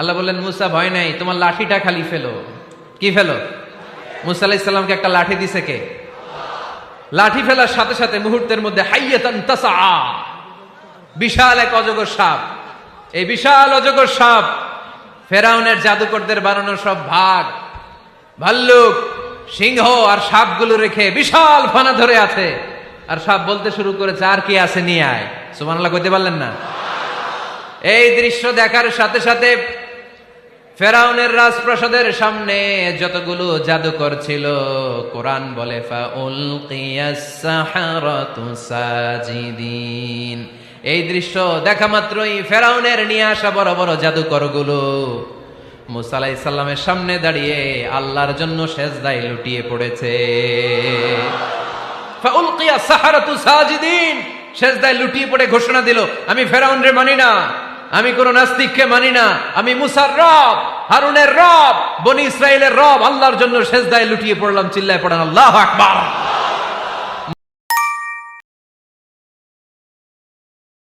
আল্লাহ বললেন মুসা ভয় নাই, তোমার লাঠিটা খালি ফেলো। কি ফেলো? মুসা আলাইহিস সালামকে একটা লাঠি দিছে কে? লাঠি ফেলার সাথে সাথে মুহূর্তের মধ্যে হাইয়াতান তাসআ, বিশাল এক অজগর সাপ। এই বিশাল অজগর সাপ ফেরাউনের জাদুকরদের বানানো সব ভাগ, ভাল্লুক, সিংহ আর সাপগুলো রেখে বিশাল ফানা ধরে আছে। আর সাপ বলতে শুরু করেছে, আর কি আছে নিয়ে আয়। সুবহানাল্লাহ কইতে পারলেন না? এই দৃশ্য দেখার সাথে সাথে ফেরাউনের রাজপ্রাসাদের সামনে যতগুলো জাদুকর ছিল, কোরআন বলে ফাউলকিয়াস সাহারাতু সাজিদিন। এই দৃশ্য দেখা মাত্রই ফেরাউনের নিয়ে আসা বড় বড় জাদুকরগুলো মুসা আলাইহিস সালামের সামনে দাঁড়িয়ে আল্লাহর জন্য সেজদায় লুটিয়ে পড়েছে। ফাউলকিয়াস সাহারাতু সাজিদিন, সেজদায় লুটিয়ে পড়ে ঘোষণা দিল, আমি ফেরাউনরে মানি না, আমি কোন নাস্তিককে মানি না, আমি মুসার রব, হারুনের রব, বনি ইসরাইলের রব, আল্লাহর জন্য সেজদায় লুটিয়ে পড়লাম। চিল্লায় পড়েন আল্লাহু আকবার।